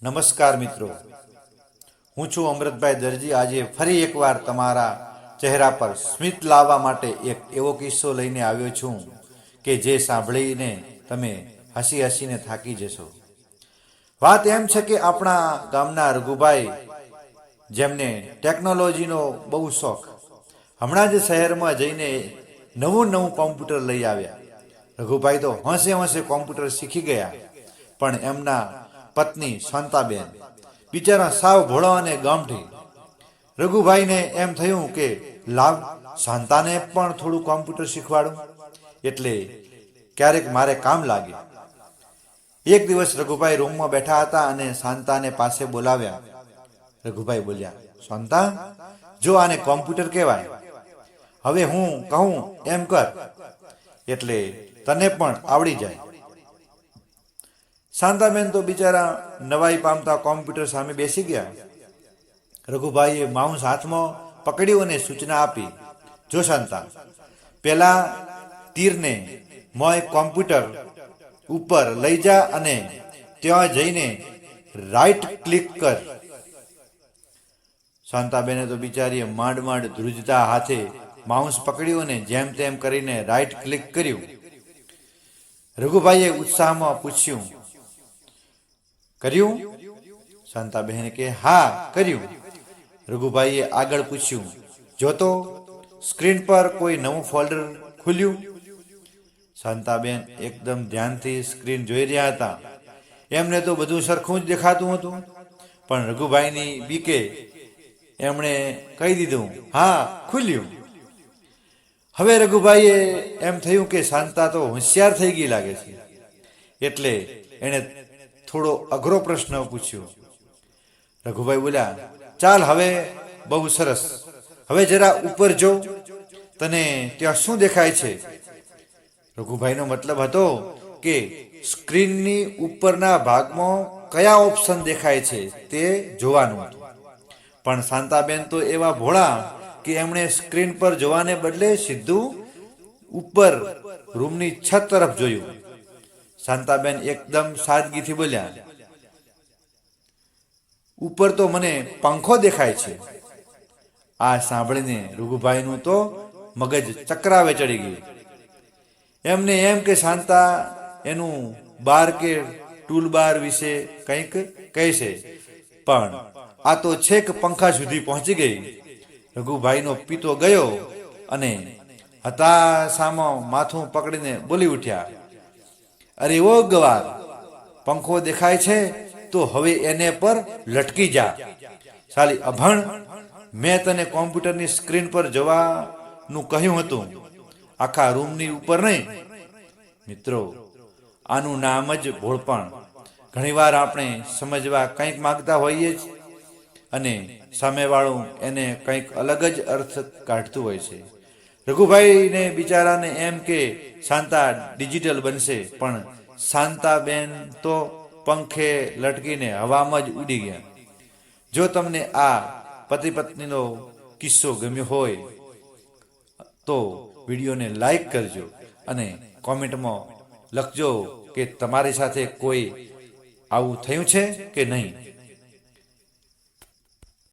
નમસ્કાર મિત્રો, હું છું અમૃતભાઈ દરજી। આજે ફરી એકવાર તમારા ચહેરા પર સ્મિત લાવવા માટે એક એવો કિસ્સો લઈને આવ્યો છું કે જે સાંભળીને તમે હસી હસીને થાકી જશો। વાત એમ છે કે આપણા ગામના રઘુભાઈ, જેમને ટેકનોલોજીનો બહુ શોખ, હમણાં જ શહેરમાં જઈને નવું કોમ્પ્યુટર લઈ આવ્યા। રઘુભાઈ તો હોંશે હોંશે કોમ્પ્યુટર શીખી ગયા, પણ એમના પત્ની શાંતાબેન બિચારા સાવ ભોળા અને ગામઠી। રઘુભાઈને એમ થયું કે લાવ શાંતાને પણ થોડું કોમ્પ્યુટર શીખવાડું, એટલે ક્યારેક મારે કામ લાગે। એક દિવસ રઘુભાઈ રૂમમાં બેઠા હતા અને શાંતાને પાસે બોલાવ્યા। રઘુભાઈ બોલ્યા, શાંતા, જો આને કોમ્પ્યુટર કહેવાય, હવે હું કહું એમ કર એટલે તને પણ આવડી જાય। શાંતાબેન તો બિચારા નવાઈ પામતા કોમ્પ્યુટર સામે બેસી ગયા। રઘુભાઈએ માઉસ હાથમાં પકડ્યું અને સૂચના આપી, જો શાંતા, પેલા તીરને મોય કોમ્પ્યુટર ઉપર લઈ જા અને ત્યાં જઈને રાઈટ ક્લિક કર। શાંતાબેને તો બિચારીએ માંડ ધ્રુજતા હાથે માઉસ પકડ્યું અને જેમ તેમ કરીને રાઈટ ક્લિક કર્યું। રઘુભાઈએ ઉત્સાહમાં પૂછ્યું, કર્યું? શાંતાબહેને કે હા કર્યું। રઘુભાઈએ આગળ પૂછ્યું, જો તો સ્ક્રીન પર કોઈ નવું ફોલ્ડર ખુલ્યું? શાંતાબેન એકદમ ધ્યાનથી સ્ક્રીન જોઈ રહ્યા હતા। એમને તો બધું સરખું જ દેખાતું હતું, પણ રઘુભાઈની બીકે એમણે કહી દીધું, હા ખુલ્યું। હવે રઘુભાઈએ એમ થયું કે શાંતા તો હોશિયાર થઈ ગઈ લાગે છે, એટલે એણે થોડો અઘરો પ્રશ્ન પૂછ્યો। રઘુભાઈ બોલ્યા, ચાલ હવે બહુ સરસ, હવે જરા ઉપર જો, તને ત્યાં શું દેખાય છે? રઘુભાઈનો મતલબ હતો કે સ્ક્રીનની ઉપરના ભાગમાં કયા ઓપ્શન દેખાય છે તે જોવાનું હતું, પણ શાંતાબેન તો એવા ભોળા કે એમણે સ્ક્રીન પર જોવાને બદલે સીધું ઉપર રૂમની છત તરફ જોયું। શાંતાબેન એકદમ સાદગીથી બોલ્યા, ઉપર તો મને પંખો દેખાય છે। આ સાંભળીને રઘુભાઈનું તો મગજ ચક્રાવે ચડી ગયું। એમને એમ કે શાંતા એનું બાર કે ટૂલ બાર વિશે કંઈક કહેશે, પણ આ તો છેક પંખા સુધી પહોંચી ગઈ। રઘુભાઈનો પિત્તો ગયો અને હતાશામાં માથું પકડીને બોલી ઉઠ્યા, અરે ઓ ગવાર, પંખો દેખાય છે તો હવે એને પર લટકી જા। સાલી અભણ, મેં તને કોમ્પ્યુટરની સ્ક્રીન પર જવાનું કહ્યું હતું, આખા રૂમની ઉપર નહીં। મિત્રો, આનું નામ જ ભોળપણ। ઘણીવાર આપણે સમજવા કંઈક માગતા હોઈએ જ અને સામેવાળું એને કંઈક અલગ જ અર્થ કાઢતું હોય છે। રઘુભાઈને બિચારાને એમ કે શાંતા ડિજિટલ બનશે, પણ શાંતાબેન તો પંખે લટકીને હવામાં જ ઉડી ગયા। જો તમને આ પતિ પત્નીનો કિસ્સો ગમ્યો હોય તો વિડીયોને લાઈક કરજો અને કોમેન્ટમાં લખજો કે તમારી સાથે કોઈ આવું થયું છે કે નહીં।